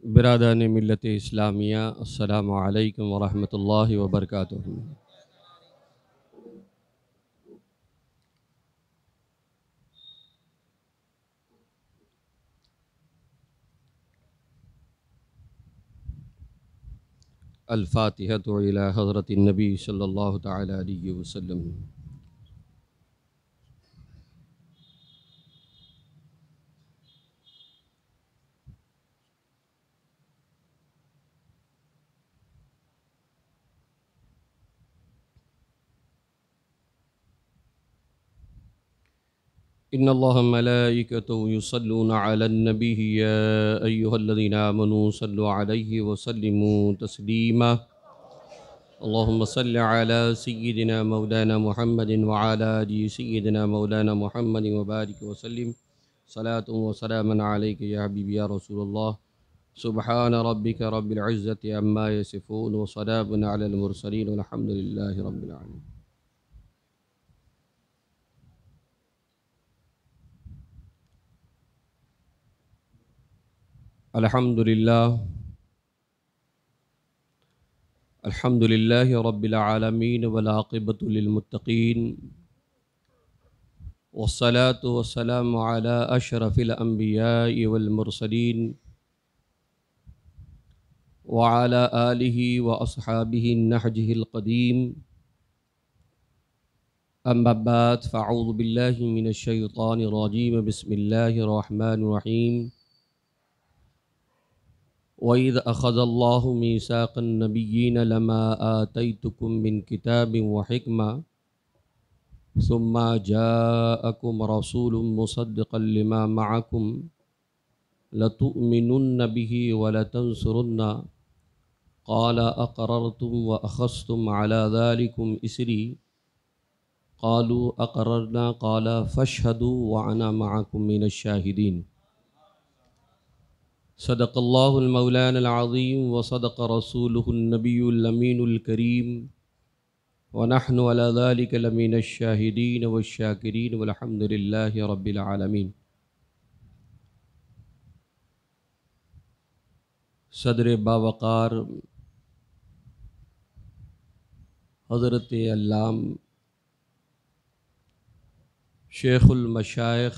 बिरादरान मिल्लत इस्लामिया अस्सलामु अलैकुम वरहमतुल्लाहि वबरकातुहू। अल-फ़ातिहतु इला हज़रतिन नबी सल्लल्लाहु तआला अलैहि वसल्लम। इन्नल्लाहा मलाइकतहु युसल्लूना अलन नबी या अय्युहल्लज़ीना आमनू सल्लु अलैहि व सल्लिमू तस्लीमा। अल्लाहुम्मा सल्लि अला सय्यिदिना मौलाना मुहम्मदिन व अला आलि सय्यिदिना मौलाना मुहम्मदिन व बारिक व सल्लिम सलातु व सलामन अलैका या हबीबी या रसूलल्लाह। सुब्हान रब्बिका रब्बिल इज़्ज़ति अम्मा यसिफून व सलामुन अलल मुरसलीन वल्हम्दुलिल्लाहि रब्बिल आलमीन। अल्हम्दुलिल्लाह अल्हम्दुलिल्लाहि रब्बिल आलमीन वल आक़िबतु लिल मुत्तक़ीन वस्सलातु वस्सलामु अला अशरफिल अंबियाइ वल मुरसलीन व अला आलिहि व अस्हाबिहि नहजिहिल क़दीम। अम्मा बाद फ़अऊज़ु बिल्लाहि मिनश शैतानिर रजीम। बिस्मिल्लाहिर रहमानिर रहीम। वइज़ अख़ज़ल्लाहु मीसाक़न नबिय्यीन लमा आतैतुकुम मिन किताबिन व हिक्मा सुम्मा जाअकुम रसूलुम मुसद्दिक़न लिमा मअकुम लतुअमिनुन्न बिही व लतंसुरुन्ना क़ाल अक़ररतुम व अख़ज़्तुम अला ज़ालिकुम इसरी क़ालू अक़ररना क़ाल फ़अशहदू व अना मअकुम मिनश शाहिदीन। सदक़ल्लाहुल मौलानल अज़ीम व सदक़ रसूलुहुन नबियुल अमीनुल करीम व नहनु अला ज़ालिका लमिनश शाहिदीन वश्शाकिरीन वल्हम्दुलिल्लाहि रब्बिल आलमीन। सदर बावक़ार हज़रत अल्लाम शेख़ुल मशाइख़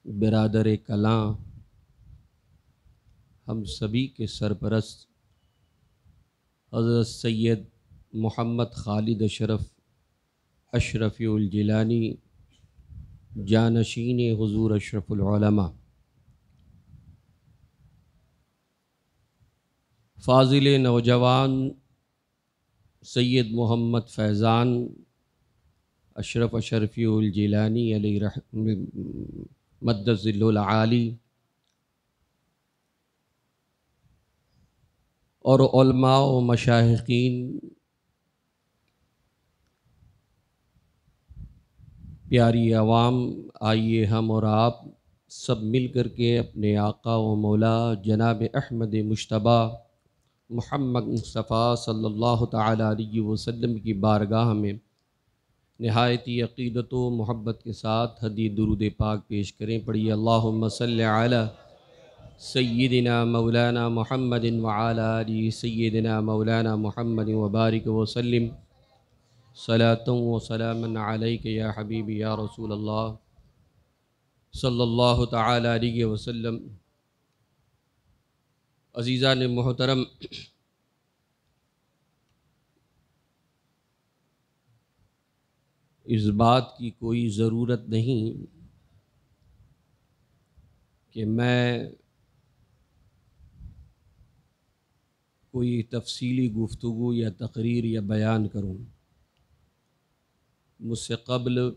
बिरादर कलां हम सभी के सरपरस्त हज़रत सैयद मोहम्मद खालिद अशरफ़ुल जिलानी जानशीन हुज़ूर अशरफुल उलमा फ़ाज़िल नौजवान सैयद मोहम्मद फैज़ान अशरफ़ुल जिलानी अलैहि मद्दज़िल्लुल आली और उलमा व मशाइख़ीन, प्यारी आवाम, आइए हम और आप सब मिल कर के अपने आका व मौला जनाब अहमद मुश्तबा मुहम्मद मुस्तफ़ा सल्लल्लाहु तआला अलैहि वसल्लम की बारगाह में निहायती अक़ीदत व मोहब्बत के साथ हदी दुरूद पाक पेश करें। पढ़िए अल्लाहुम्मा सल्लि अला सय्यिदिना मौलाना मुहम्मदिन व अला आलि सय्यिदिना मौलाना मुहम्मदिन व बारिक व सल्लिम सलातुन व सलामन अलैका या हबीबी या रसूलल्लाह सल्लल्लाहु तआला अलैहि वसल्लम। अज़ीज़ान मोहतरम, इस बात की कोई ज़रूरत नहीं कि मैं कोई तफ़सीली गुफ्तगू या तकरीर या बयान करूँ। मुझसे क़ब्ल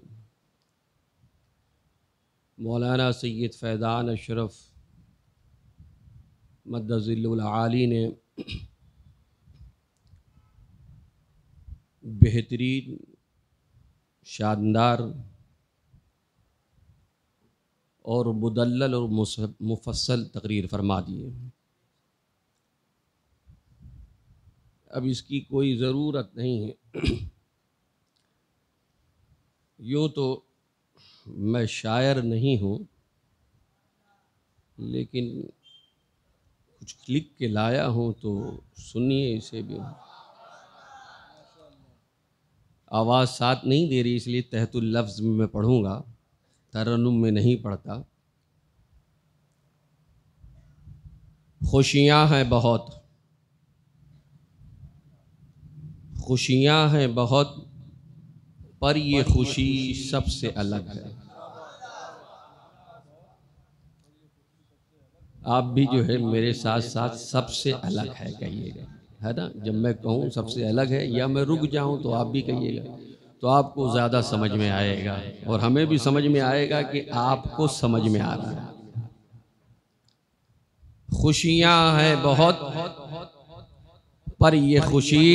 मौलाना सैयद फैज़ान अशरफ मद्दज़िल्लुल आली ने बेहतरीन, शानदार और मुदल्लल और मुफस्सल तकरीर फरमा दी है। अब इसकी कोई ज़रूरत नहीं है। यूँ तो मैं शायर नहीं हूँ, लेकिन कुछ लिख के लाया हूँ, तो सुनिए इसे भी। आवाज़ साथ नहीं दे रही, इसलिए तहतुल लफ्ज़ में मैं पढ़ूँगा, तरन्नुम में नहीं पढ़ता। खुशियाँ हैं बहुत, खुशियाँ हैं बहुत, पर ये खुशी सबसे अलग है। आप भी जो है मेरे साथ साथ सबसे अलग है कहिएगा, है ना। जब मैं कहूँ सबसे अलग है, या मैं रुक जाऊँ तो आप भी कहिएगा, तो आपको ज़्यादा समझ में आएगा और हमें भी समझ में आएगा कि आपको समझ में आ रहा है। खुशियाँ हैं बहुत, पर ये खुशी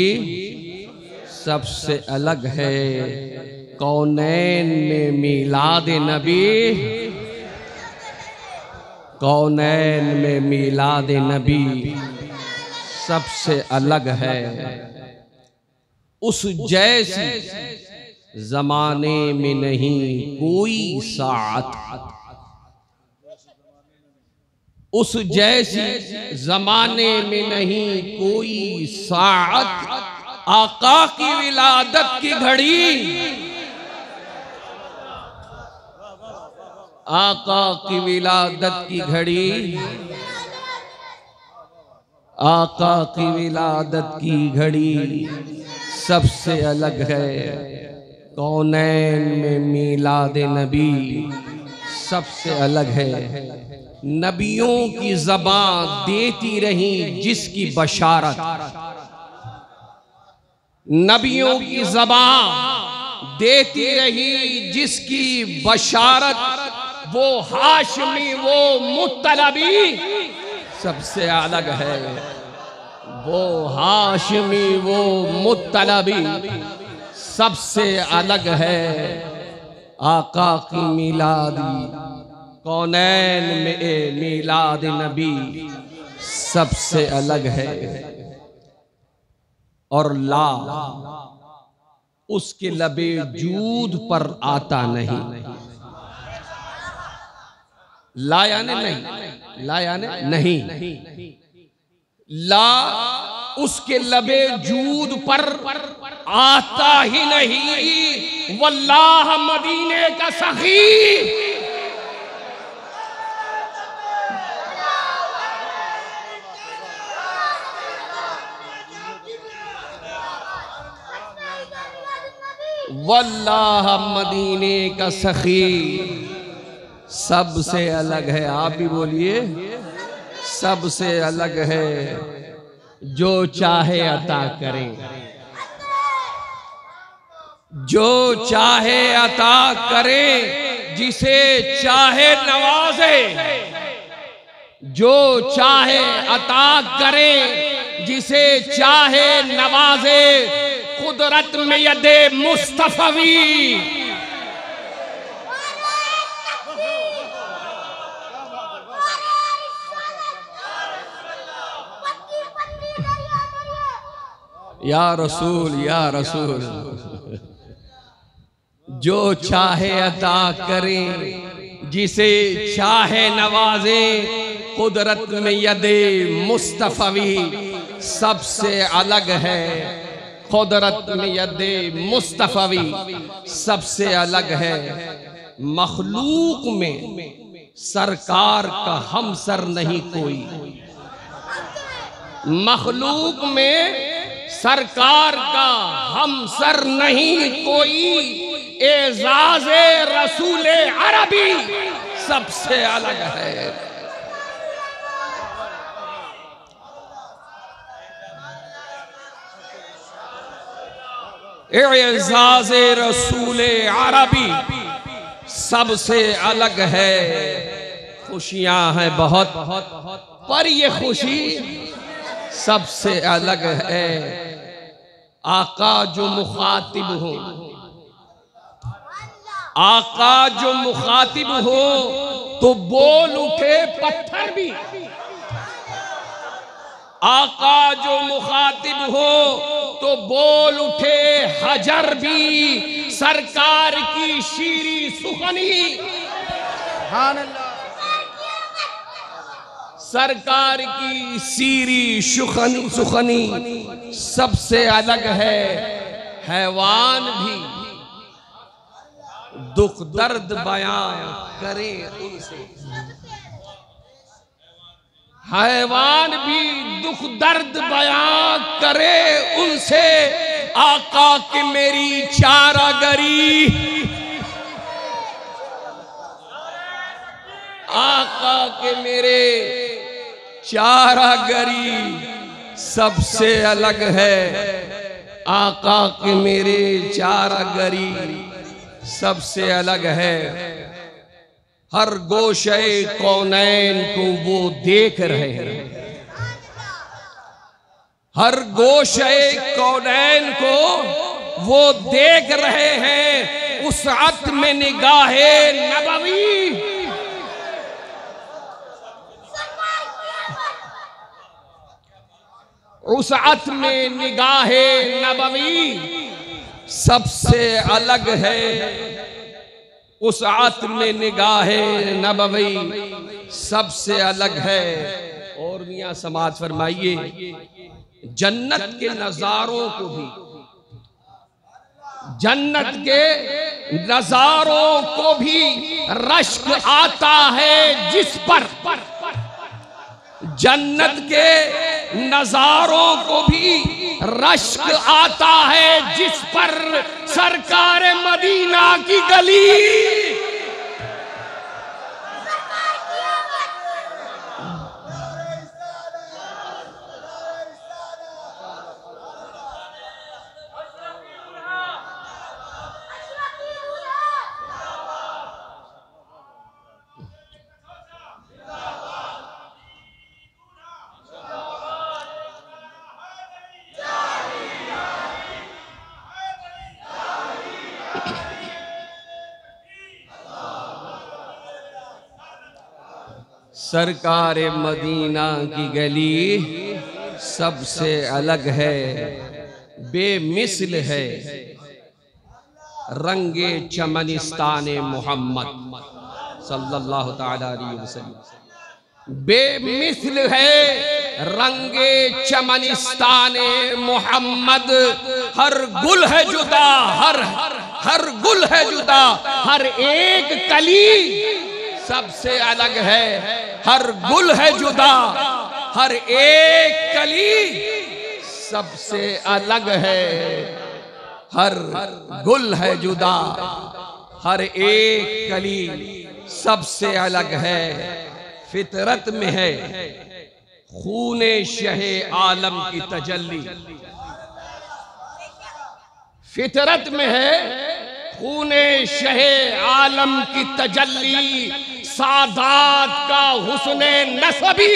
सबसे अलग है। कौनैन में मीलाद नबी, कौनैन में मीलाद नबी सबसे अलग है। उस जैसी ज़माने में नहीं कोई साथ, उस जैसी ज़माने में नहीं कोई साथ। आका की विलादत की घड़ी, आका की विलादत की घड़ी, आका की विलादत की घड़ी सबसे अलग है। कौनैन में मीलाद नबी सबसे अलग है। नबियों की ज़बान देती रही जिसकी बशारत, नबियों की ज़बान देती रही जिसकी बशारत, वो हाशमी वो मुत्तलबी सबसे अलग है। वो हाशमी वो मुत्तलबी सबसे अलग है। आका की मीलादी, कौनैन में मीलाद नबी सबसे अलग है। और ला उसके लबे जूद पर आता नहीं, ला याने नहीं, ला याने नहीं, ला उसके लबे जूद पर आता ही नहीं। वल्लाह मदीने का सखी, वल्लाह मदीने का सखी सबसे अलग है। आप भी बोलिए, सबसे अलग है। जो चाहे अता करें, जो चाहे अता करे, जिसे चाहे नवाजे, जो चाहे अता करे, जिसे चाहे नवाजे। कुदरत में यदे मुस्तफवी, या रसूल या रसूल। जो चाहे अता करे, जिसे चाहे नवाजे। कुदरत में यदे मुस्तफवी सबसे अलग है। कुदरत में यदे मुस्तफवी सबसे अलग है। मखलूक में सरकार का हमसर नहीं कोई, मखलूक में सरकार का हमसर नहीं कोई। एजाज़े रसूले अरबी सबसे अलग है। एजाज़े रसूले अरबी सबसे अलग है। खुशियां हैं बहुत, पर ये खुशी सबसे अलग है। आका जो मुखातिब हो, आका जो मुखातिब हो, तो बोल उठे पत्थर भी। आका जो मुखातिब हो, तो बोल उठे हजर भी। सरकार की शीरी सुखनी, सरकार की सीरी सुखनी सबसे अलग है। हैवान भी दुख दर्द बयां करे उनसे, हैवान भी दुख दर्द बयां करे उनसे। आका के मेरी चारागरी, आका के मेरे चारागरी सबसे अलग है। आका के मेरे चारागरी सबसे अलग है। हर गोशे कौनैन को वो देख रहे हैं, हर गोशे कौनैन को वो देख रहे हैं। उस वक्त में निगाहे नबवी, उस वक्त में निगाहे नबवी सबसे अलग है। उस आत में निगाहे नबवी सबसे अलग है। और मियां समाज फरमाइए, जन्नत के नजारों को भी, जन्नत के नजारों को भी रश्क आता है जिस पर, जन्नत के नजारों को भी रश्क आता है जिस पर सरकार मदीना की गली। सरकार मदीना की गली सबसे अलग है, बेमिसल है। रंगे चमनिस्ताने मोहम्मद सल्लल्लाहु ताला अलैहि वसल्लम, बेमिसल है रंगे चमनिस्ताने मोहम्मद। हर गुल है जुदा, हर गुल है जुदा, हर एक कली सबसे अलग है। हर गुल है जुदा, हर एक कली सबसे अलग है। हर गुल है जुदा, हर एक कली सबसे अलग है। फितरत में है खूने शहे आलम की तजल्ली, फितरत में है खूने शहे आलम की तजल्ली। सादात का हुस्ने नसबी,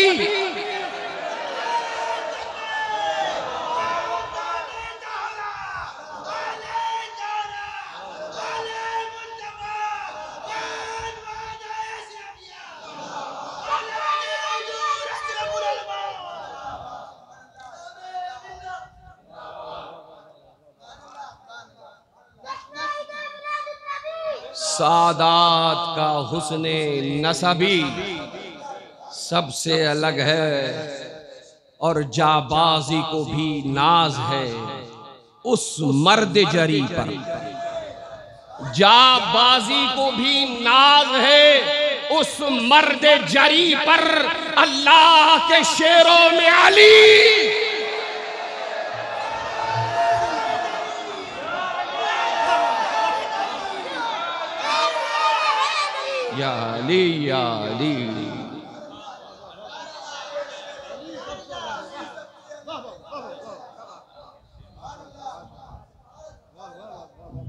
सादात का हुस्ने नसबी सबसे अलग है। और जाबाजी को भी नाज है उस मर्द जरी पर, जाबाजी को भी नाज है उस मर्द जरी पर। अल्लाह के शेरों में अली, या अली या अली।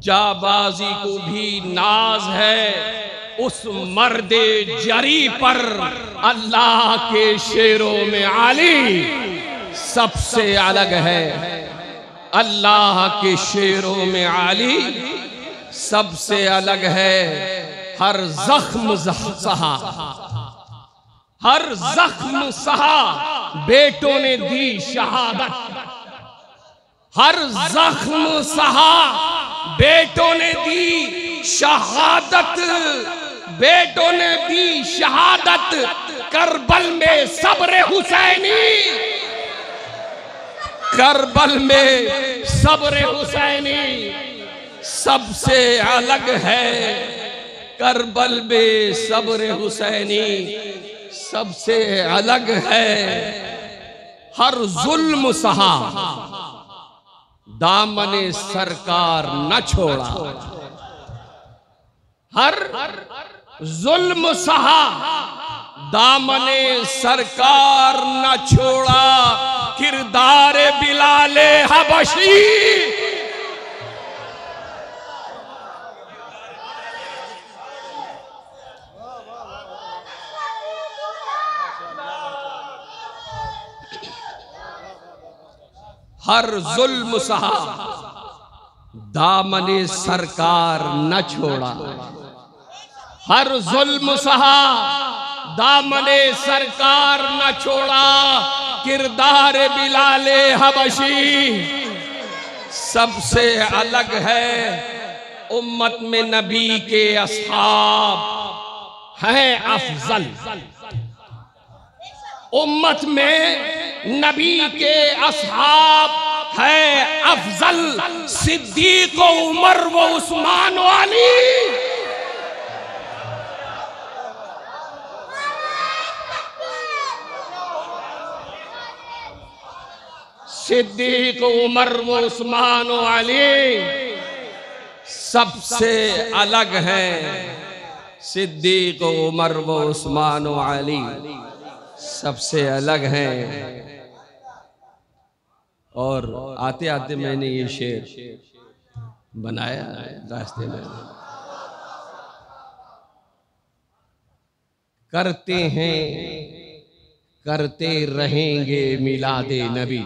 जाबाजी को भी नाज है उस मर्दे जरी पर। अल्लाह के शेरों में अली सबसे अलग है। अल्लाह के शेरों में अली सबसे अलग है। हर जख्म सहा, हर जख्म सहा बेटों ने दी शहादत। हर जख्म सहा बेटों ने दी शहादत, बेटों ने दी शहादत। करबल में सब्र हुसैनी, करबल में सब्र हुसैनी सबसे अलग है। करबल में सब्र हुसैनी सबसे अलग है। हर जुल्म सहा, दामने सरकार न छोड़ा। हर जुल्म सहा, दामने सरकार न छोड़ा। किरदार बिलाले हबशी, हर जुल्म सहा, दामने सरकार न छोड़ा। हर जुल्म सहा, दामने सरकार न छोड़ा। किरदार बिलाले हबशी सबसे अलग है। उम्मत में नबी के अस्हाब हैं अफजल। उम्मत में नबी के अस्हाब है अफजल। सिद्दीक व उमर व उस्मान व अली। सिद्दीक उमर व उस्मान व अली सबसे अलग हैं। सिद्दीक उमर व उस्मान व अली सबसे अलग हैं। और आते आते मैंने ये शेर बनाया रास्ते में। करते हैं करते रहेंगे मिलादे नबी,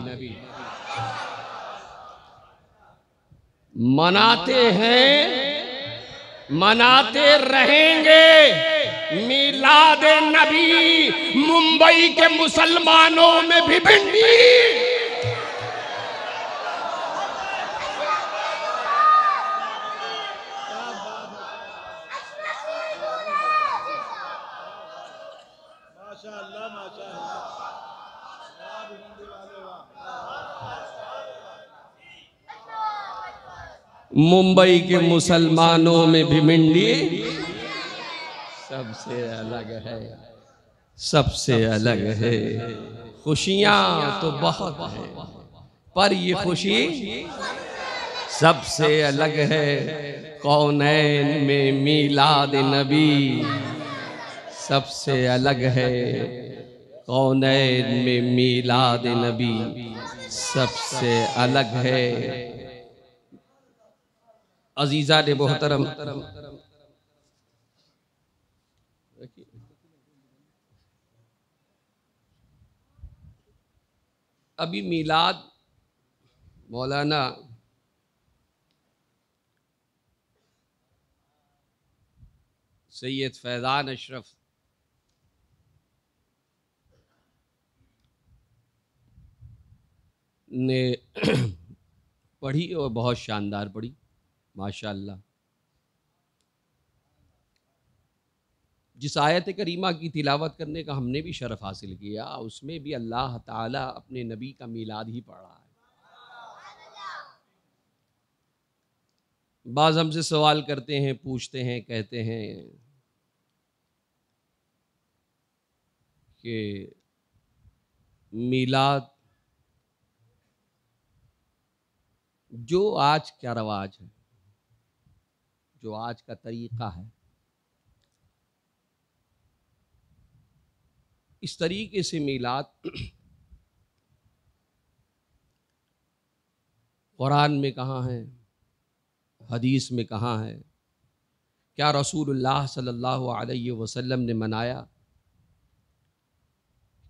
मनाते हैं मनाते रहेंगे मिलादे नबी। मुंबई के मुसलमानों में भी भिंडी, मुंबई के मुसलमानों में भी भिंडी सबसे अलग है, सबसे अलग है। खुशियां तो बहुत है पर ये खुशी सबसे अलग है। कौनैन में मीलाद नबी सबसे अलग है। कौनैन में मीलाद नबी सबसे अलग है। अजीजा ने मोहतरम, अभी मीलाद मौलाना सैयद फैज़ान अशरफ ने पढ़ी और बहुत शानदार पढ़ी माशाअल्लाह। जिस आयत करीमा की तिलावत करने का हमने भी शरफ हासिल किया, उसमें भी अल्लाह ताला अपने नबी का मीलाद ही पढ़ रहा है। बाज़ हमसे सवाल करते हैं, पूछते हैं, कहते हैं कि मीलाद जो आज क्या रवाज है, जो आज का तरीक़ा है, इस तरीके से मीलाद कुरान में कहाँ है, हदीस में कहाँ है? क्या रसूलुल्लाह सल्लल्लाहु अलैहि वसल्लम ने मनाया?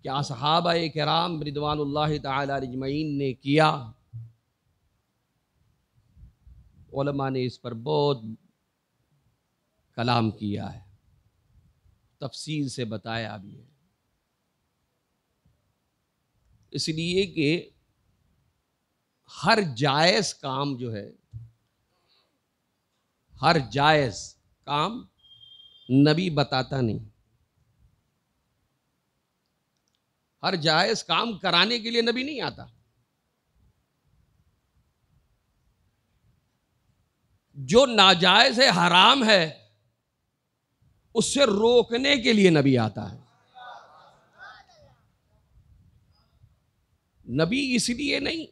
क्या सहाबाए किराम रिदवानुल्लाहि ताला अजमईन ने किया? उलमा ने इस पर बहुत कलाम किया है, तफसील से बताया भी है। इसलिए कि हर जायज़ काम जो है, हर जायज़ काम नबी बताता नहीं। हर जायज काम कराने के लिए नबी नहीं आता। जो नाजायज है, हराम है, उससे रोकने के लिए नबी आता है। नबी इसलिए नहीं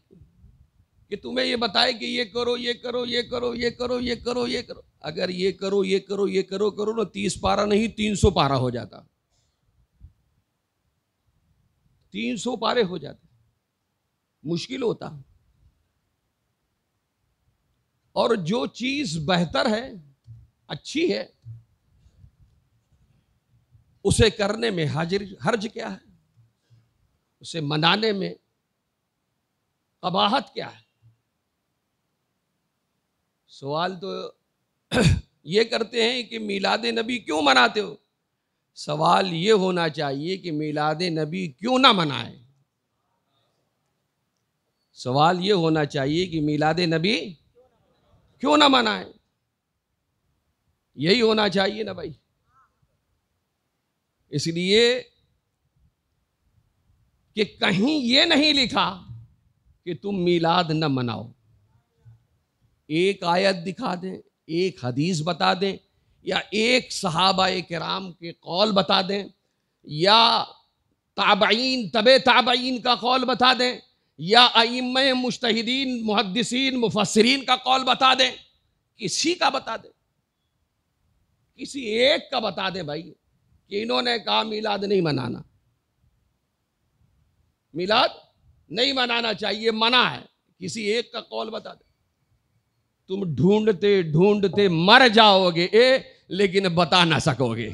कि तुम्हें ये बताए कि ये करो, ये करो, ये करो, ये करो, ये करो, ये करो। अगर ये करो, ये करो, ये करो करो ना, 30 पारा नहीं 300 पारा हो जाता, 300 पारे हो जाते, मुश्किल होता। और जो चीज बेहतर है, अच्छी है, उसे करने में हर्ज क्या है? उसे मनाने में कबाहत क्या है? सवाल तो ये करते हैं कि मिलाद नबी क्यों मनाते हो? सवाल ये होना चाहिए कि मिलाद नबी क्यों ना मनाए। सवाल ये होना चाहिए कि मिलाद नबी क्यों ना मनाए। यही होना चाहिए ना भाई। इसलिए कि कहीं ये नहीं लिखा कि तुम मिलाद न मनाओ। एक आयत दिखा दें, एक हदीस बता दें, या एक सहाबा किराम के कौल बता दें, या ताबईन तबे ताबईन का कौल बता दें, या अइम्मे मुज्तहिदीन मुहद्दिसीन मुफस्सिरीन का कौल बता दें, किसी का बता दें, किसी एक का बता दें भाई कि इन्होंने कहा मिलाद नहीं मनाना, मिलाद नहीं मनाना चाहिए, मना है। किसी एक का कौल बता दे। तुम ढूंढते ढूंढते मर जाओगे लेकिन बता ना सकोगे।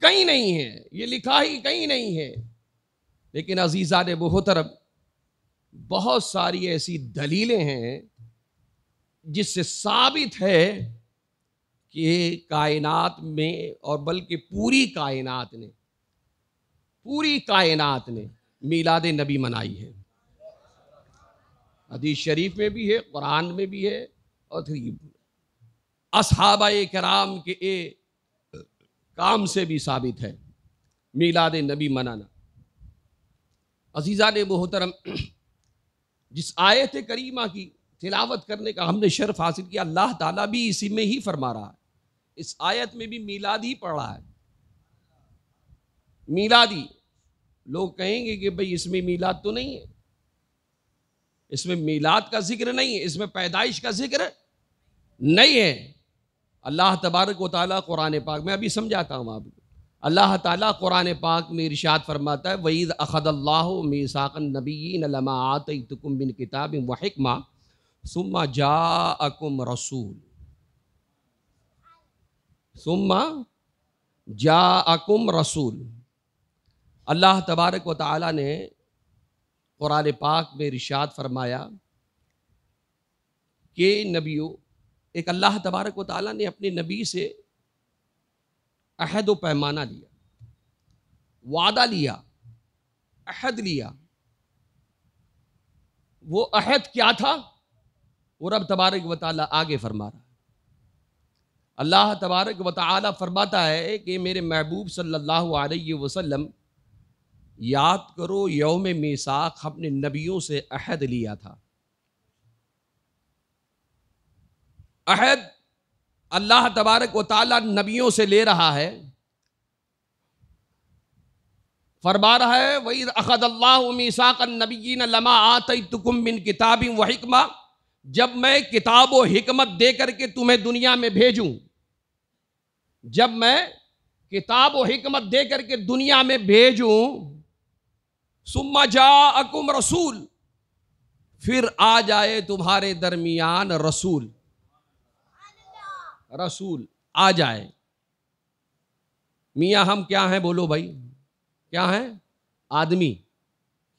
कहीं नहीं है, ये लिखा ही कहीं नहीं है। लेकिन अजीजा ने मोहतरम, बहुत सारी ऐसी दलीलें हैं जिससे साबित है कि कायनात में, और बल्कि पूरी कायनात ने मिलाद नबी मनाई है। हदीस शरीफ में भी है, कुरान में भी है, और असहाबाए किराम के काम से भी साबित है मिलाद नबी मनाना। अजीज़ा ने मोहतरम, जिस आयत करीमा की तिलावत करने का हमने शर्फ हासिल किया, अल्लाह ताला भी इसी में ही फरमा रहा है। इस आयत में भी मीलाद ही पढ़ा है। मीलादी लोग कहेंगे कि भाई इसमें मीलाद तो नहीं है, इसमें मीलाद का जिक्र नहीं है, इसमें पैदाइश का जिक्र नहीं है। अल्लाह तबारक व तआला कुरान पाक में, अभी समझाता हूँ आपको, अल्लाह ताला कुरान पाक में इरशाद फरमाता है, वईद अखदल्लाहु मीसाक़न नबिय्यीन लमा आतैतुकुम मिन किताबिन व हिक्मा सुम्मा जाअकुम रसूल, सुम्मा जाअकुम रसूल। अल्लाह तबारक व तआला ने कुरान पाक में इरशाद फरमाया कि नबियों, एक अल्लाह तबारक व तआला ने अपने नबी से अहद व पैमाना लिया, वादा लिया, अहद लिया। वो अहद क्या था? वो रब तबारक व तआला आगे फरमा रहा है। अल्लाह तबारक व तआला फरमाता है कि मेरे महबूब सल्लल्लाहु अलैहि वसल्लम, याद करो यौम मीसाक, हमने नबियों से अहद लिया था। अहद अल्लाह तबारक व तआला नबियों से ले रहा है, फरमा रहा है, वईद अखदल्लाहु मीसाक़न नबिय्यीन लमा आतैतुकुम मिन किताबिन व हिक्मा, जब मैं किताब व हिकमत दे करके तुम्हें दुनिया में भेजूं, जब मैं किताब व हिकमत दे करके दुनिया में भेजूं, सुम्मा जाअकुम रसूल, फिर आ जाए तुम्हारे दरमियान रसूल, रसूल आ जाए। मियाँ हम क्या हैं? बोलो भाई, क्या है? आदमी।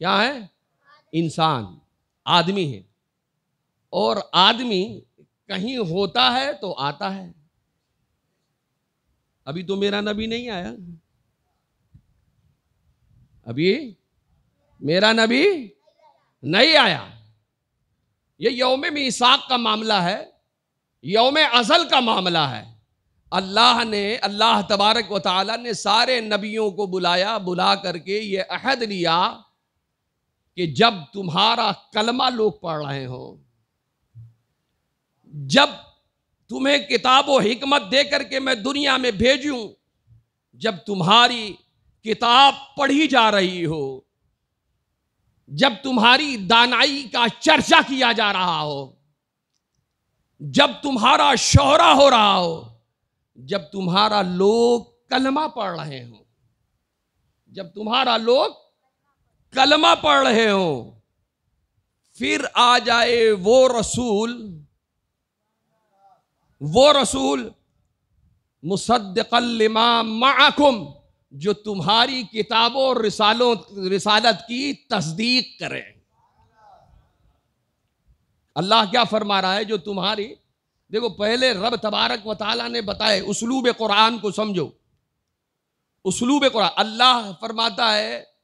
क्या है? इंसान, आदमी है। और आदमी कहीं होता है तो आता है। अभी तो मेरा नबी नहीं आया, अभी मेरा नबी नहीं आया। ये यौम मीसाक का मामला है, यौम अज़ल का मामला है। अल्लाह तबारक व तआला ने सारे नबियों को बुला करके ये अहद लिया कि जब तुम्हारा कलमा लोग पढ़ रहे हो, जब तुम्हें किताब व हिकमत दे करके मैं दुनिया में भेजूं, जब तुम्हारी किताब पढ़ी जा रही हो, जब तुम्हारी दानाई का चर्चा किया जा रहा हो, जब तुम्हारा शोहरा हो रहा हो, जब तुम्हारा लोग कलमा पढ़ रहे हो, जब तुम्हारा लोग कलमा पढ़ रहे हो, फिर आ जाए वो रसूल मुसद्दिक़ल लिमा मअकुम, जो तुम्हारी किताबों और रिसालत की तस्दीक करे। अल्लाह क्या फरमा रहा है? जो तुम्हारी, देखो पहले रब तबारक व तआला ने बताए उसलूब कुरान को समझो। उसलूब कुरान, अल्लाह फरमाता है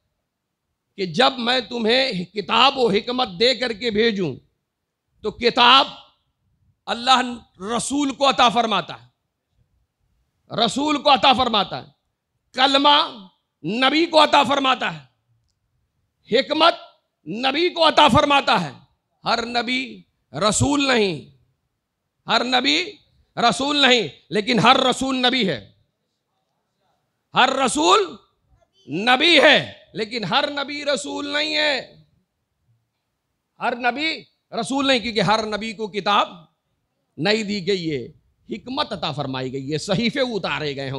कि जब मैं तुम्हें किताब व हिकमत दे करके भेजूं, तो किताब अल्लाह रसूल को अता फरमाता है, रसूल को अता फरमाता है, कलमा नबी को अता फरमाता है, हिकमत नबी को अता फरमाता है। हर नबी रसूल नहीं, हर नबी रसूल नहीं, लेकिन हर रसूल नबी है। हर रसूल नबी है, लेकिन हर नबी रसूल नहीं है। हर नबी रसूल नहीं, क्योंकि हर नबी को किताब नहीं दी गई है, हिकमत अता फरमाई गई है, सहीफे उतारे गए हैं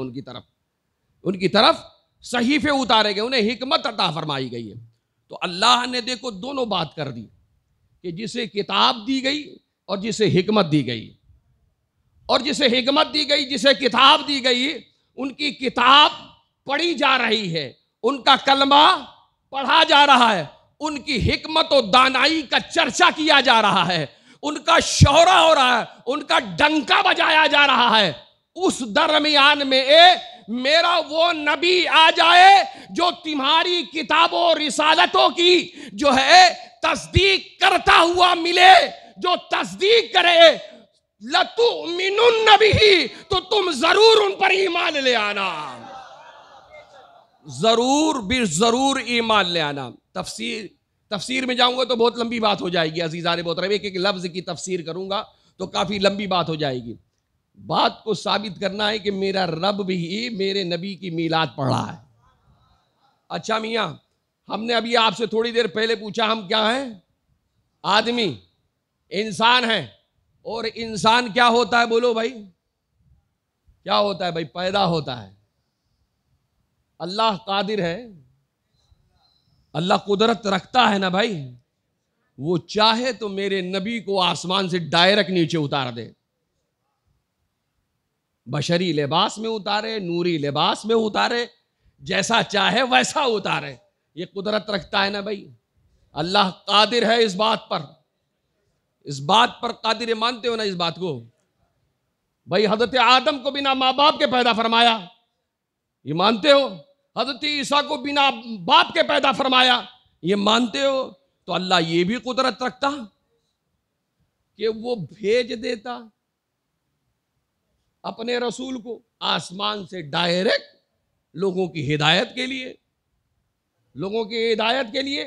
उनकी तरफ सहीफे उतारे गए, उन्हें हिकमत अता फरमाई गई है। तो अल्लाह ने देखो दोनों बात कर दी कि जिसे किताब दी गई और जिसे हिकमत दी गई, और जिसे हिकमत दी गई, जिसे किताब दी गई, उनकी किताब पढ़ी जा रही है, उनका कलमा पढ़ा जा रहा है, उनकी हिकमत और दानाई का चर्चा किया जा रहा है, उनका शोहरा हो रहा है, उनका डंका बजाया जा रहा है। उस दरमियान में मेरा वो नबी आ जाए जो तुम्हारी किताबों रिसालतों की जो है तस्दीक करता हुआ मिले, जो तस्दीक करे, लतुमिनुन बिही, तो तुम जरूर उन पर ईमान ले आना, जरूर ईमान ले आना। तफसीर में जाऊंगा तो बहुत लंबी बात हो जाएगी अजीज़ान मोहतरम, एक लफ्ज की तफसीर करूंगा तो काफी लंबी बात हो जाएगी। बात को साबित करना है कि मेरा रब भी मेरे नबी की मीलाद पढ़ा है। अच्छा मियाँ, हमने अभी आपसे थोड़ी देर पहले पूछा हम क्या हैं? आदमी, इंसान है। और इंसान क्या होता है? बोलो भाई, क्या होता है भाई? पैदा होता है। अल्लाह कादिर है, अल्लाह कुदरत रखता है ना भाई, वो चाहे तो मेरे नबी को आसमान से डायरेक्ट नीचे उतार दे, बशरी लिबास में उतारे, नूरी लिबास में उतारे, जैसा चाहे वैसा उतारे, ये कुदरत रखता है ना भाई। अल्लाह कादिर है इस बात पर कादिर, मानते हो ना इस बात को भाई? हजरत आदम को बिना माँ बाप के पैदा फरमाया, ये मानते हो? हजरत ईसा को बिना बाप के पैदा फरमाया, ये मानते हो? तो अल्लाह ये भी कुदरत रखता कि वो भेज देता अपने रसूल को आसमान से डायरेक्ट लोगों की हिदायत के लिए, लोगों की हिदायत के लिए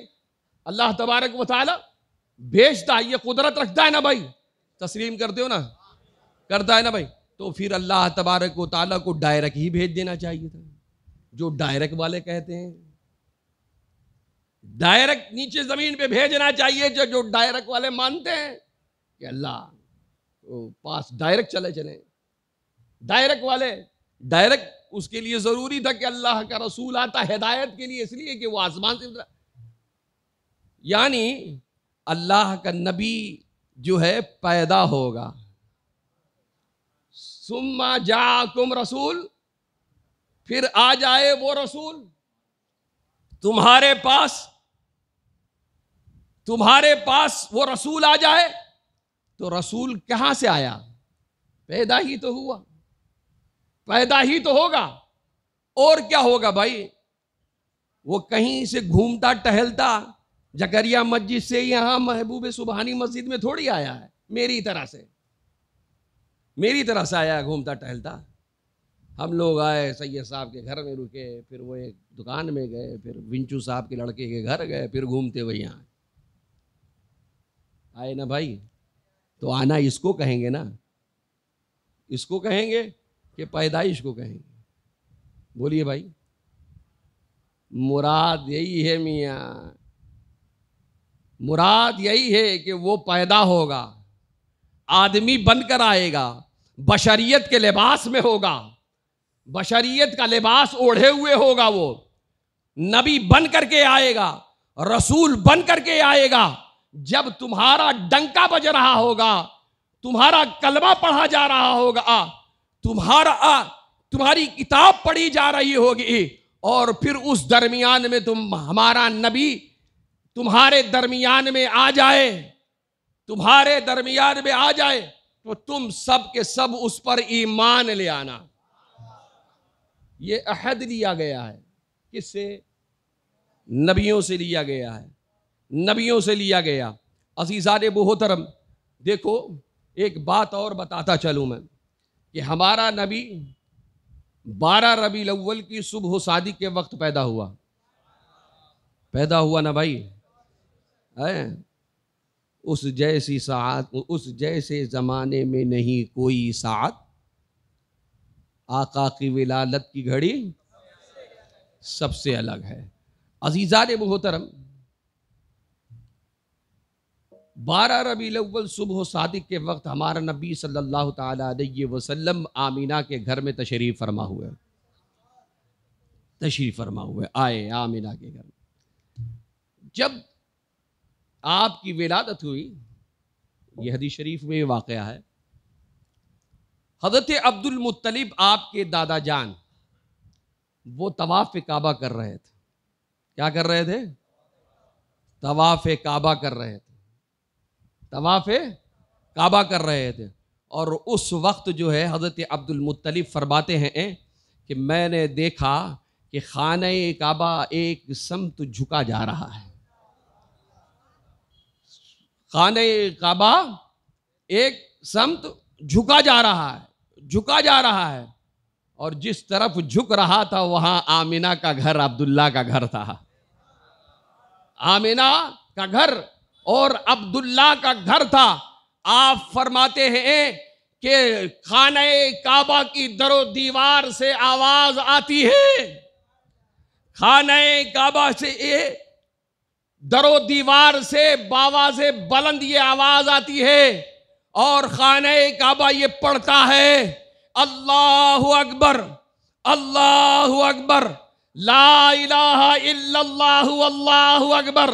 अल्लाह तबारक व तआला भेजता। ये कुदरत रखता है ना भाई? तस्लीम करते हो ना? करता है ना भाई? तो फिर अल्लाह तबारक व तआला को डायरेक्ट ही भेज देना चाहिए था, जो डायरेक्ट वाले कहते हैं। डायरेक्ट नीचे जमीन पे भेजना चाहिए, जो डायरेक्ट वाले मानते हैं कि अल्लाह तो पास डायरेक्ट चले। डायरेक्ट वाले, डायरेक्ट उसके लिए जरूरी था कि अल्लाह का रसूल आता हिदायत के लिए, इसलिए कि वो आसमान से, यानी अल्लाह का नबी जो है पैदा होगा। सुम्मा जाकुम रसूल, फिर आ जाए वो रसूल तुम्हारे पास वो रसूल आ जाए। तो रसूल कहां से आया? पैदा ही तो हुआ, पैदा ही तो होगा। और क्या होगा भाई? वो कहीं से घूमता टहलता जकरिया मस्जिद से यहां महबूब सुबहानी मस्जिद में थोड़ी आया है, मेरी तरह से आया घूमता टहलता। हम लोग आए, सैयद साहब के घर में रुके, फिर वो एक दुकान में गए, फिर विंचू साहब के लड़के के घर गए, फिर घूमते हुए यहाँ आए ना भाई। तो आना इसको कहेंगे ना, इसको कहेंगे कि पैदाइश को कहेंगे? बोलिए भाई। मुराद यही है मियाँ, मुराद यही है कि वो पैदा होगा, आदमी बनकर आएगा, बशरियत के लिबास में होगा, बशरियत का लिबास ओढ़े हुए होगा, वो नबी बन करके आएगा, रसूल बन करके आएगा। जब तुम्हारा डंका बज रहा होगा, तुम्हारा कलमा पढ़ा जा रहा होगा, तुम्हारी किताब पढ़ी जा रही होगी, और फिर उस दरमियान में हमारा नबी तुम्हारे दरमियान में आ जाए, तुम्हारे दरमियान में आ जाए, तो तुम सब के सब उस पर ईमान ले आना। ये अहद लिया गया है, किससे? नबियों से लिया गया है, नबियों से लिया गया। अज़ीज़ान मोहतरम, देखो एक बात और बताता चलूँ मैं कि हमारा नबी 12 रबीउल अव्वल की सुबह शादी के वक्त पैदा हुआ ना भाई है? उस जैसी सात, उस जैसे ज़माने में नहीं कोई सात, आका की विलादत की घड़ी सबसे अलग है। अज़ीज़ान मोहतरम, 12 रबीउल अव्वल सुबह सादिक के वक्त हमारा नबी सल्लल्लाहु ताला अलैहि वसल्लम आमीना के घर में तशरीफ़ फरमा हुए आए आमीना के घर में। जब आपकी विलादत हुई, यह हदीस शरीफ में वाक़या है, हज़रत अब्दुल मुत्तलिब आपके दादा जान वो तवाफ़ काबा कर रहे थे। क्या कर रहे थे? तवाफ़ काबा कर रहे थे, तवाफ़ काबा कर रहे थे। और उस वक्त जो है हज़रत अब्दुल मुत्तलिब फरमाते हैं कि मैंने देखा कि खाने काबा एक समत झुका जा रहा है, खाने काबा एक समत झुका जा रहा है, और जिस तरफ झुक रहा था वहां आमिना का घर, अब्दुल्ला का घर था, आमिना का घर और अब्दुल्ला का घर था। आप फरमाते हैं कि खाने काबा की दरो दीवार से आवाज आती है, खाने काबा से दरो दीवार से बावाज़े बुलंद ये आवाज आती है, और खाने काबा ये पढ़ता है अल्लाहु अकबर, अल्लाहु अकबर, ला इलाहा इल्लल्लाहु अल्लाहु अकबर,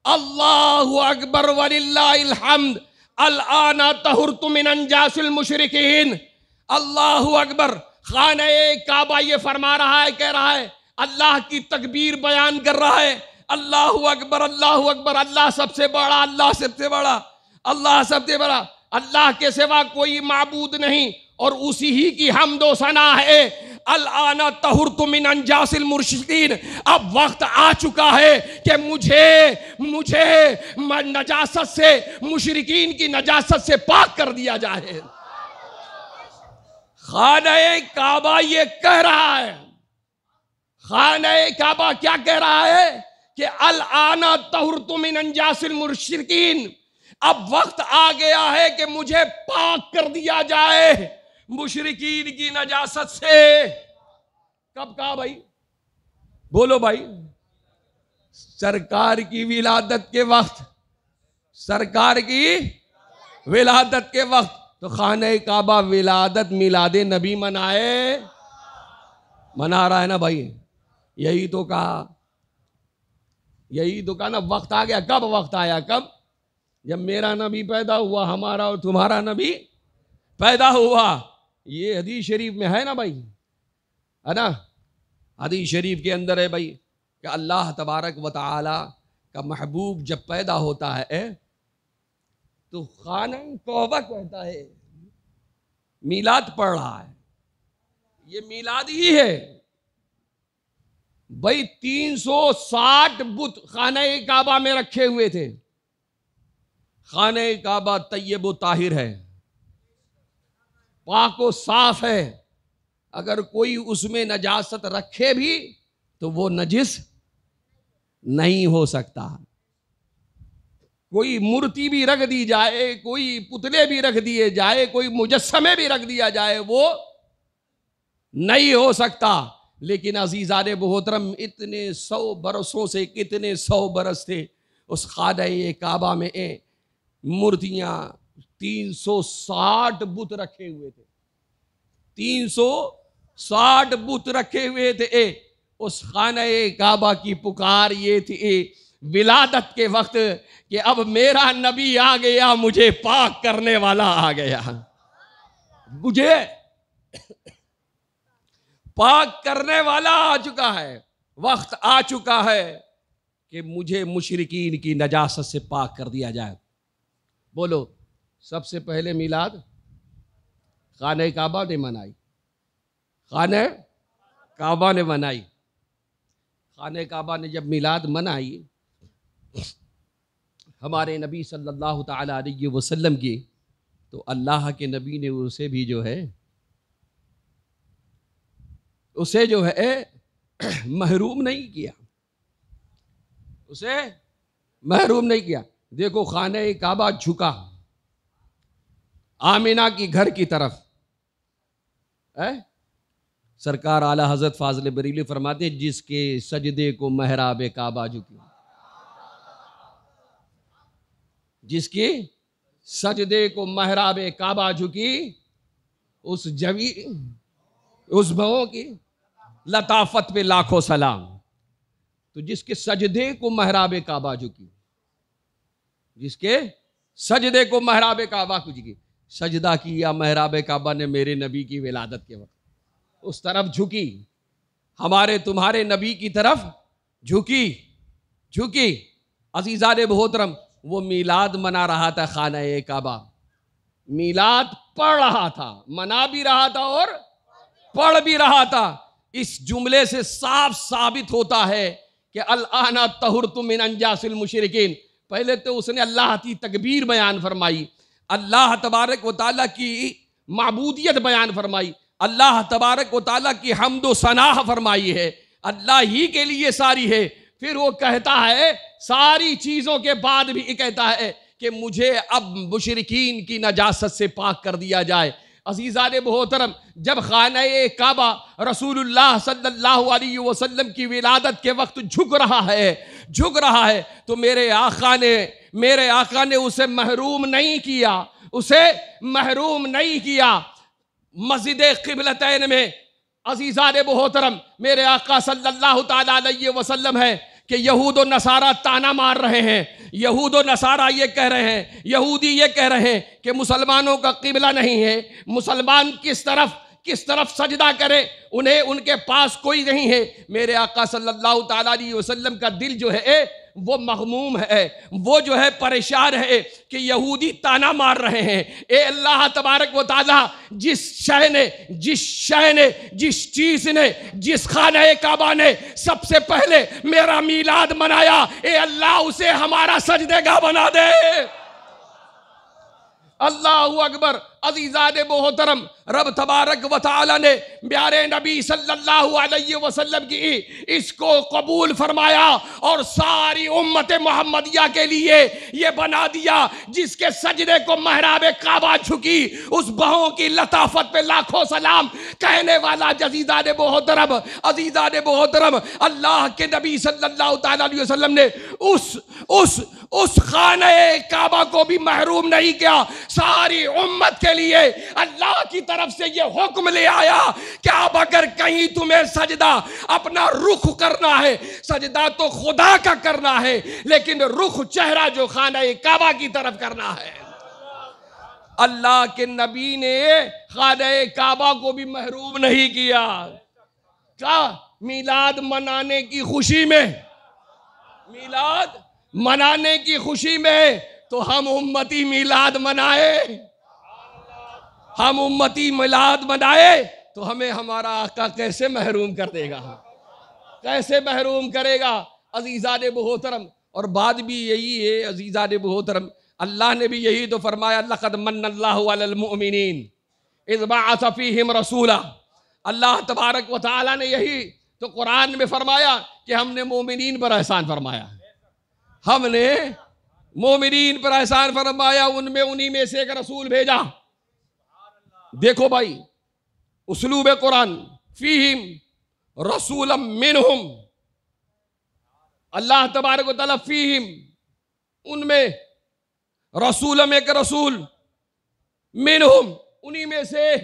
अल्लाहु अकबर वलिल्लाहिल हम्द, अलआना तहुरतु मिन अंजासिल मुशरिकीन, अल्लाहु अकबर। खाने काबा ये फरमा रहा है, कह रहा है, अल्लाह की तकबीर बयान कर रहा है, अल्लाहु अकबर, अल्लाहु अकबर, अल्लाह सबसे बड़ा, अल्लाह सबसे बड़ा, अल्लाह सबसे बड़ा, अल्लाह के सिवा कोई माबूद नहीं, और उसी ही की हम्दो सना है। अलआना तहुरतु मिन अंजासिल मुशरिकीन, अब वक्त आ चुका है कि मुझे नजासत से, मुशरिकीन की नजासत से पाक कर दिया जाए। खाने काबा ये कह रहा है, खाने काबा क्या कह रहा है कि अलआना तहुरतु मिन अंजासिल मुशरिकीन, अब वक्त आ गया है कि मुझे पाक कर दिया जाए मुशरिकीन की नजासत से। कब कहा भाई? बोलो भाई। सरकार की विलादत के वक्त, सरकार की विलादत के वक्त। तो खाने काबा विलादत मिलादे नबी मना रहा है ना भाई। यही तो कहा ना, वक्त आ गया। कब वक्त आया? कब? जब मेरा नबी पैदा हुआ, हमारा और तुम्हारा नबी पैदा हुआ। ये हदीस शरीफ में है ना भाई, है ना? हदीस शरीफ के अंदर है भाई कि अल्लाह तबारक व तआला का महबूब जब पैदा होता है तो खाना तौबा कहता है, मीलाद पढ़ रहा है। ये मीलाद ही है भाई। 360 बुत खाने काबा में रखे हुए थे। खाने काबा तय्यब व ताहिर है, पाक व साफ है, अगर कोई उसमें नजासत रखे भी तो वो नजिस नहीं हो सकता। कोई मूर्ति भी रख दी जाए, कोई पुतले भी रख दिए जाए, कोई मुजस्समे भी रख दिया जाए, वो नहीं हो सकता। लेकिन अजीज़ान मोहतरम, इतने 100 बरसों से, कितने 100 बरस थे उस खाने काबा में मूर्तियां, 360 बुत रखे हुए थे, 360 बुत रखे हुए थे। उस खाने काबा की पुकार ये थी विलादत के वक्त कि अब मेरा नबी आ गया, मुझे पाक करने वाला आ गया, मुझे पाक करने वाला आ चुका है। वक्त आ चुका है कि मुझे मुशरिकीन की नजासत से पाक कर दिया जाए। बोलो, सबसे पहले मिलाद खाने काबा ने मनाई, खाने काबा ने मनाई। खाने काबा ने जब मिलाद मनाई, हमारे नबी सल्लल्लाहु ताला अलैहि वसल्लम की, तो अल्लाह के नबी ने उसे भी जो है, उसे जो है महरूम नहीं किया, उसे महरूम नहीं किया। देखो, खाने काबा झुका आमिना की घर की तरफ है। सरकार आला हजरत फाजिल बरीली फरमाते हैं, जिसके सजदे को महराब काबा झुकी, जिसकी सजदे को महराब काबा झुकी, उस जवी, उस भावों की लताफत पे लाखों सलाम। तो जिसके सजदे को महराब काबा झुकी, जिसके सजदे को महराब काबा झुकी, सजदा किया महराब काबा ने मेरे नबी की विलादत के वक्त, उस तरफ झुकी, हमारे तुम्हारे नबी की तरफ झुकी झुकी। अजीज़ान मोहतरम, वो मीलाद मना रहा था, खाना काबा मीलाद पढ़ रहा था, मना भी रहा था और पढ़ भी रहा था। इस जुमले से साफ साबित होता है कि अल-आना तहुरतु मिन अंजासिल मुशरिकीन। पहले तो उसने अल्लाह की तकबीर बयान फरमाई, अल्लाह तबारक व तआला की माबूदियत बयान फरमाई, अल्लाह तबारक व तआला की हम्द व सनाह फरमाई है, अल्लाह ही के लिए सारी है। फिर वो कहता है, सारी चीज़ों के बाद भी कहता है कि मुझे अब मुशरिकीन की नजासत से पाक कर दिया जाए। अज़ीज़ान मोहतरम, जब खाने काबा रसूलुल्लाह सल्लल्लाहु अलैहि वसल्लम की विलादत के वक्त झुक रहा है, तो मेरे आका ने उसे महरूम नहीं किया, उसे महरूम नहीं किया। मस्जिद क़िबलतैन में अज़ीज़ान मोहतरम, मेरे आका सल्लल्लाहु ताला अलैहि वसल्लम है कि यहूद और नसारा ताना मार रहे हैं, यहूद और नसारा ये कह रहे हैं, यहूदी ये कह रहे हैं कि मुसलमानों का किबला नहीं है, मुसलमान किस तरफ सजदा करे, उन्हें उनके पास कोई नहीं है। मेरे आका सल्लल्लाहु ताला अलैहि वसल्लम का दिल जो है वो मग़मूम है, वो जो है परेशान है कि यहूदी ताना मार रहे हैं। ए अल्लाह तबारक व तआला, जिस चीज़ ने, जिस खाने काबा ने सबसे पहले मेरा मीलाद मनाया, ए अल्लाह उसे हमारा सजदेगाह बना दे। अल्लाहु अकबर। अज़ीज़ान मोहतरम, रब तबारक व तआला ने प्यारे नबी सल्लल्लाहु अलैहि वसल्लम की इसको कबूल फरमाया और सारी उम्मत मोहम्मदिया के लिए ये बना दिया, जिसके सजदे को महराब काबा झुकी, उस बहों की लताफत पे लाखों सलाम कहने वाला। अज़ीज़ान मोहतरम, अल्लाह के नबी सल्लल्लाहु अलैहि वसल्लम ने उस खाने काबा को भी महरूम नहीं किया, सारी उम्मत के लिए अल्लाह की तरफ से ये हुक्म ले आया कि अब अगर कहीं तुम्हें सजदा अपना रुख करना है, सजदा तो खुदा का करना है, लेकिन रुख चेहरा जो खाने काबा की तरफ करना है। अल्लाह के नबी ने खाने काबा को भी महरूम नहीं किया। क्या? मिलाद मनाने की खुशी में, मिलाद मनाने की खुशी में तो हम उम्मती मिलाद मनाए, हम उम्मती मिलाद मनाए तो हमें हमारा आका कैसे महरूम कर देगा, कैसे महरूम करेगा। अज़ीज़ान मोहतरम, और बात भी यही है अज़ीज़ान मोहतरम, अल्लाह ने भी यही तो फरमाया, लक़द मन्नल्लाहु अलल मुअमिनीन इज़ बअस फ़ीहिम रसूला। अल्लाह तबारक व तआला ने यही तो कुरान में फरमाया कि हमने मोमिनीन पर एहसान फरमाया, हमने मोमिनीन पर एहसान फरमाया, उनमें उन्हीं में से एक रसूल भेजा। देखो भाई उसलूब कुरान, फीहिम रसूलम मिनहुम, अल्लाह तबारक व तआला फीहिम, उनमें, रसूलम एक रसूल, मिनहुम उन्हीं में से,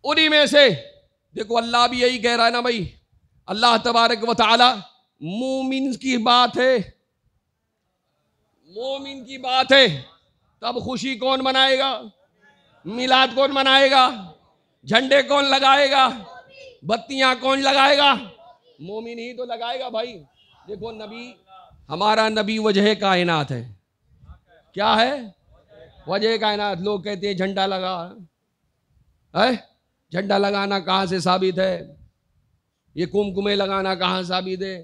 उन्हीं में से। देखो अल्लाह भी यही कह रहा है ना भाई, अल्लाह तबारक व तआला, मोमिन की बात है, मोमिन की बात है, तब खुशी कौन मनाएगा, मिलाद कौन मनाएगा, झंडे कौन लगाएगा, बत्तियां कौन लगाएगा, मोमिन ही तो लगाएगा भाई। देखो नबी, हमारा नबी वजह कायनात है। क्या है वजह कायनात? लोग कहते हैं झंडा लगा है, झंडा लगाना कहाँ से साबित है, ये कुमकुमे लगाना कहाँ से साबित है,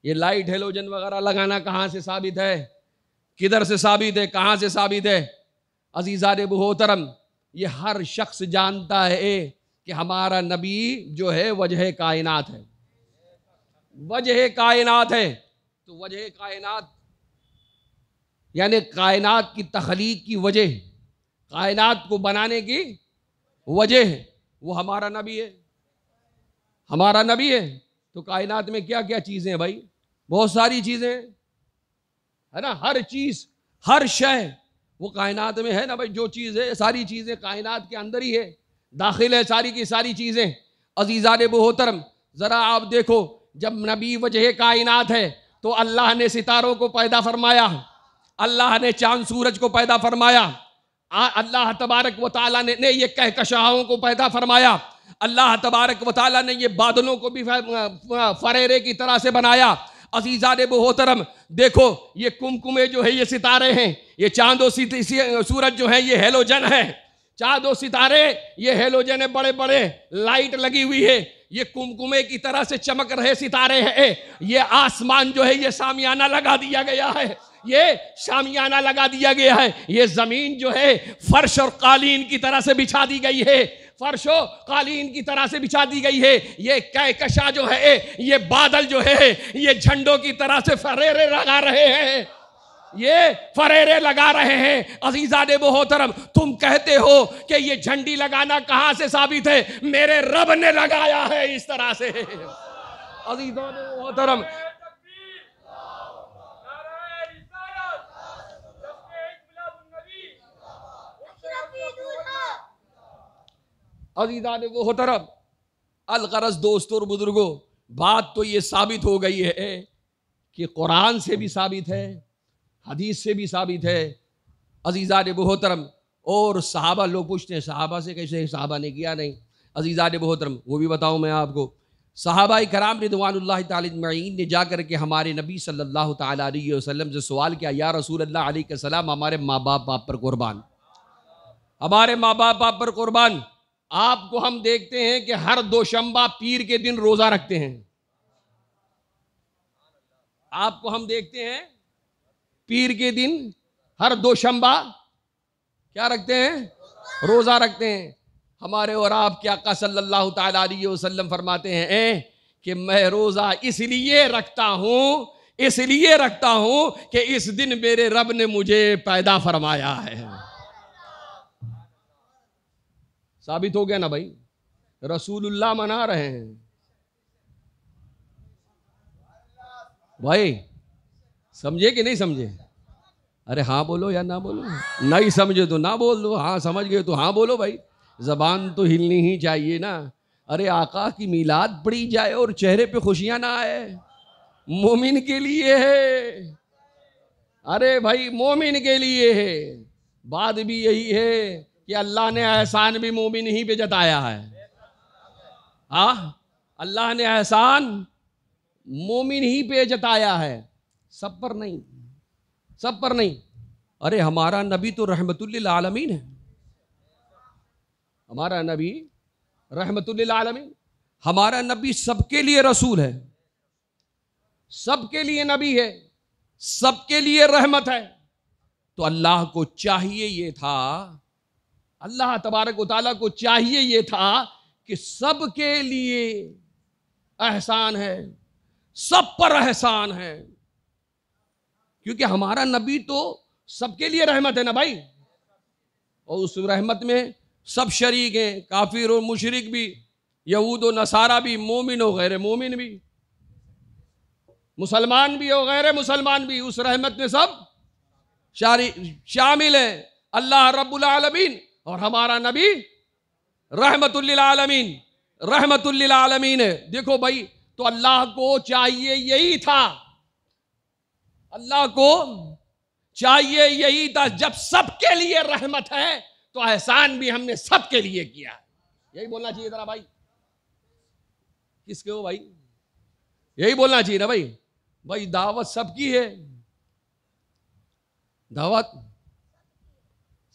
ये लाइट हेलोजन वगैरह लगाना कहाँ से साबित है, किधर से साबित है, कहाँ से साबित है? अजीज़ान मोहतरम, ये हर शख्स जानता है कि हमारा नबी जो है वजह कायनात है, वजह कायनात है। तो वजह कायनात यानी कायनात की तख्लीक की वजह, कायनात को बनाने की वजह, वो हमारा नबी है, हमारा नबी है। तो कायनात में क्या क्या चीज़ें हैं भाई? बहुत सारी चीज़ें है ना, हर चीज़, हर शय वो कायनात में है ना भाई। जो चीज़ है सारी चीज़ें कायनात के अंदर ही है, दाखिल है सारी की सारी चीज़ें। अजीज़ान मोहतरम, ज़रा आप देखो, जब नबी वजह कायनात है तो अल्लाह ने सितारों को पैदा फरमाया, अल्लाह ने चांद सूरज को पैदा फरमाया, अल्लाह तबारक व तआला ने ये कहकशाओं को पैदा फरमाया, अल्लाह तबारक व तआला ने ये बादलों को भी फरेरे की तरह से बनाया। अज़ीज़ान मोहतरम देखो, ये कुमकुमे जो है ये सितारे हैं, ये चांद और सूरज जो है ये हेलोजन है, चांद और सितारे ये हेलोजन है, बड़े बड़े लाइट लगी हुई है, ये कुमकुमे की तरह से चमक रहे सितारे हैं। ये आसमान जो है ये शामियाना लगा दिया गया है, ये शामियाना लगा दिया गया है। ये जमीन जो है फर्श और कालीन की तरह से बिछा दी गई है, फर्शो कालीन की तरह से बिछा दी गई है। ये कहकशा जो है, ये बादल जो है ये झंडों की तरह से फरेरे लगा रहे हैं, ये फरेरे लगा रहे हैं। अज़ीज़ान मोहतरम, तुम कहते हो कि ये झंडी लगाना कहां से साबित है? मेरे रब ने लगाया है इस तरह से। अज़ीज़ान मोहतरम, अज़ीज़ान मोहतरम, अलगरज दोस्तों और बुजुर्गों, बात तो ये साबित हो गई है कि कुरान से भी साबित है, हदीस से भी साबित है। अज़ीज़ान मोहतरम, और सहाबा, लोग पूछते हैं सहाबा से कैसे, सहाबा ने किया नहीं। अज़ीज़ान मोहतरम, वो भी बताऊं मैं आपको। सहाबा कराम रिदवानुल्लाहि तआला अजमईन ने जाकर के हमारे नबी सल्लल्लाहु तआला अलैहि वसल्लम से सवाल किया, या रसूल अल्लाह अलैहिस्सलाम, हमारे माँ बाप आप पर कुर्बान, हमारे माँ बाप आप पर कुर्बान, आपको हम देखते हैं कि हर दोशंबा पीर के दिन रोजा रखते हैं, आपको हम देखते हैं पीर के दिन हर दोशंबा क्या रखते हैं? रोजा रखते हैं। हमारे और आपके आका सल्लल्लाहु तआला अलैहि वसल्लम फरमाते हैं कि मैं रोजा इसलिए रखता हूं, इसलिए रखता हूं कि इस दिन मेरे रब ने मुझे पैदा फरमाया है। साबित हो गया ना भाई, रसूलुल्लाह मना रहे हैं भाई। समझे कि नहीं समझे? अरे हाँ बोलो या ना बोलो, नहीं समझे तो ना बोल दो, हाँ समझ गए तो हाँ बोलो भाई, जबान तो हिलनी ही चाहिए ना। अरे आका की मिलाद पड़ी जाए और चेहरे पे खुशियां ना आए, मोमिन के लिए है, अरे भाई मोमिन के लिए है। बात भी यही है कि अल्लाह ने एहसान भी मोमिन ही पे जताया है। हाँ, अल्लाह ने एहसान मोमिन ही पे जताया है, सब पर नहीं, सब पर नहीं। अरे हमारा नबी तो रहमतुल्लिल आलमीन है, हमारा नबी रहमतुल्लिल आलमीन, हमारा नबी सबके लिए रसूल है, सबके लिए नबी है, सबके लिए रहमत है। तो अल्लाह को चाहिए ये था, अल्लाह तबारक व तआला को चाहिए ये था कि सबके लिए एहसान है, सब पर एहसान है, क्योंकि हमारा नबी तो सबके लिए रहमत है ना भाई। और उस रहमत में सब शरीक हैं, काफिर और मुशरिक भी, यहूद और नसारा भी, मोमिन और गैर मोमिन भी, मुसलमान भी और गैर मुसलमान भी, उस रहमत में सब शामिल है। अल्लाह रब्बुल आलमीन और हमारा नबी रहमतुल लिल आलमीन, रहमतुल लिल आलमीन है। देखो भाई, तो अल्लाह को चाहिए यही था, अल्लाह को चाहिए यही था, जब सबके लिए रहमत है तो एहसान भी हमने सबके लिए किया। यही बोलना चाहिए था भाई। किसके हो भाई? यही बोलना चाहिए ना भाई। भाई दावत सबकी है, दावत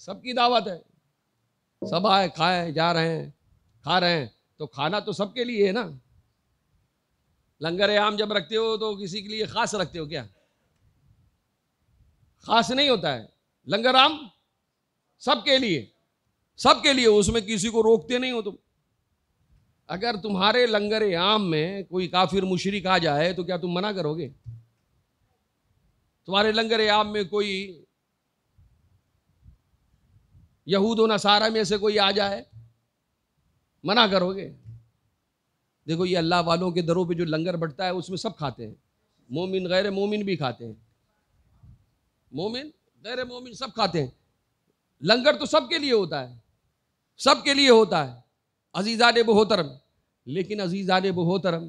सबकी दावत है, सब आए खाए जा रहे हैं, खा रहे हैं, तो खाना तो सबके लिए है ना। लंगर आम जब रखते हो तो किसी के लिए खास रखते हो क्या? खास नहीं होता है, लंगर आम सबके लिए, सबके लिए, उसमें किसी को रोकते नहीं हो तुम। अगर तुम्हारे लंगर आम में कोई काफिर मुशरिक आ जाए तो क्या तुम मना करोगे? तुम्हारे लंगर आम में कोई यहूद व नसारा में से कोई आ जाए, मना करोगे? देखो, ये अल्लाह वालों के दरों पे जो लंगर बढ़ता है उसमें सब खाते हैं, मोमिन गैर मोमिन भी खाते हैं, मोमिन गैर मोमिन सब खाते हैं। लंगर तो सबके लिए होता है, सबके लिए होता है अजीज़ान मोहतरम। लेकिन अजीज़ान मोहतरम,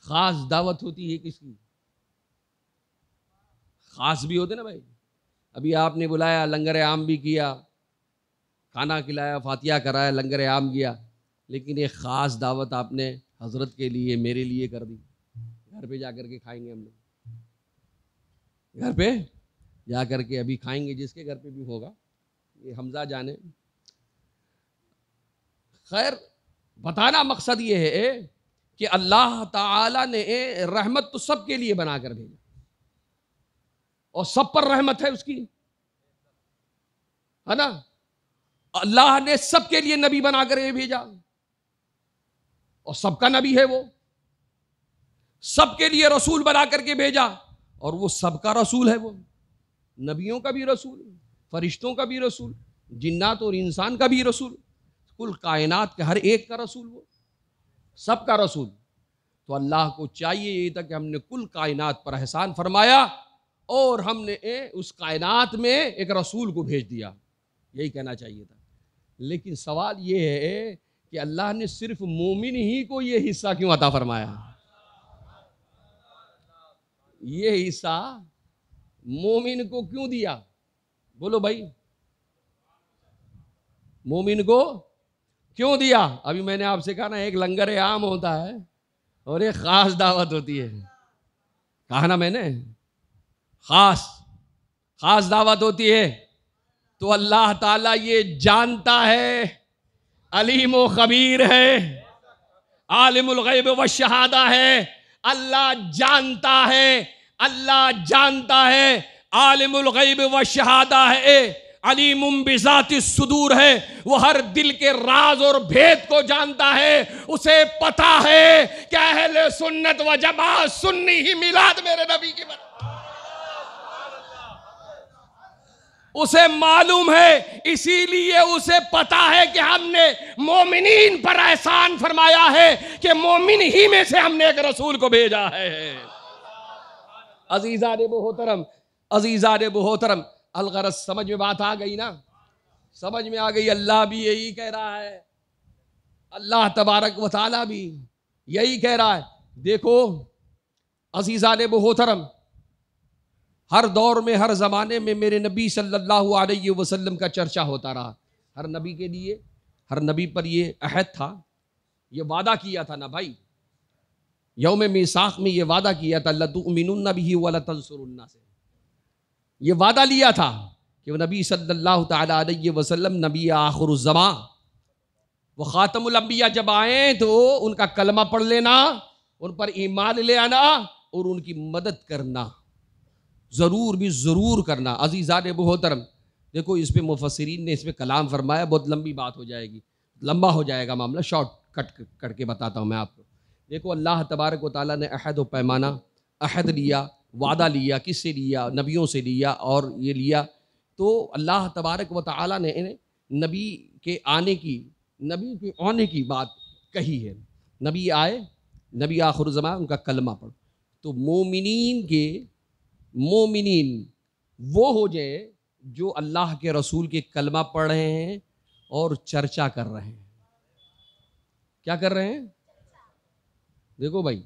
खास दावत होती है किसकी? खास भी होते ना भाई। अभी आपने बुलाया, लंगर आम भी किया, खाना खिलाया, फातिहा कराया, लंगर आम किया, लेकिन एक ख़ास दावत आपने हज़रत के लिए, मेरे लिए कर दी। घर पे जा कर के खाएंगे हम लोग, घर पे जा कर के अभी खाएंगे, जिसके घर पे भी होगा, ये हमजा जाने। खैर, बताना मकसद ये है कि अल्लाह ताला ने रहमत तो सबके लिए बना कर भेजा, और सब पर रहमत है उसकी, है ना। अल्लाह ने सबके लिए नबी बनाकर भेजा, और सबका नबी है वो, सबके लिए रसूल बना करके भेजा, और वो सबका रसूल है। वो नबियों का भी रसूल, फरिश्तों का भी रसूल, जिन्नात और इंसान का भी रसूल, कुल कायनात के हर एक का रसूल, वो सबका रसूल। तो अल्लाह को चाहिए ये था कि हमने कुल कायनात पर एहसान फरमाया, और हमने उस कायनात में एक रसूल को भेज दिया, यही कहना चाहिए था। लेकिन सवाल ये है कि अल्लाह ने सिर्फ मोमिन ही को ये हिस्सा क्यों अता फरमाया? ये हिस्सा मोमिन को क्यों दिया? बोलो भाई, मोमिन को क्यों दिया? अभी मैंने आपसे कहा ना, एक लंगर आम होता है और एक खास दावत होती है। कहा ना मैंने, खास दावत होती है। तो अल्लाह ताला ये जानता है, अलीम व खबीर है, आलिमुल गैब व शहादा है। अल्लाह जानता है, अल्लाह जानता है, आलिमुल गैब व शहादा है, अलीमुम बिज़ाति सुदूर है। वो हर दिल के राज और भेद को जानता है। उसे पता है कि अहले सुन्नत व जमात सुन्नी ही मिलाद मेरे नबी की बना। उसे मालूम है, इसीलिए उसे पता है कि हमने मोमिनीन पर एहसान फरमाया है, कि मोमिन ही में से हमने एक रसूल को भेजा है। अजीज़ान मोहतरम, अजीज़ान मोहतरम, अलगरज समझ में बात आ गई ना? समझ में आ गई। अल्लाह भी यही कह रहा है, अल्लाह तबारक व तआला भी यही कह रहा है। देखो अजीज़ान मोहतरम, हर दौर में, हर ज़माने में मेरे नबी सल्लल्लाहु अलैहि वसल्लम का चर्चा होता रहा। हर नबी के लिए, हर नबी पर ये अहद था, ये वादा किया था ना भाई, यौम मीसाक में ये वादा किया था, लतुमिनुन्न बिही व लतंसुरुन्ना से ये वादा लिया था कि वो नबी सल्लल्लाहु तआला अलैहि वसल्लम नबी आखिरुज़ ज़मां व ख़ातमुल अंबिया जब आए तो उनका कलमा पढ़ लेना, उन पर ईमान ले आना और उनकी मदद करना, ज़रूर भी ज़रूर करना। अज़ीज़ान मोहतरम, देखो इस पर मुफस्सिरीन ने इस पर कलाम फरमाया, बहुत लंबी बात हो जाएगी, लंबा हो जाएगा मामला, शॉर्ट कट करके बताता हूँ मैं आपको। देखो, अल्लाह तबारक व तआला ने अहद व पैमाना, अहद लिया, वादा लिया, किससे लिया? नबियों से लिया, और ये लिया तो अल्लाह तबारक व तआला ने नबी के आने की, नबी के आने की बात कही है। नबी आए, नबी आखिर ज़मान, उनका कलमा पढ़ो। तो मोमिनीन वो हो जाए जो अल्लाह के रसूल के कलमा पढ़ रहे हैं और चर्चा कर रहे हैं। क्या कर रहे हैं? देखो भाई,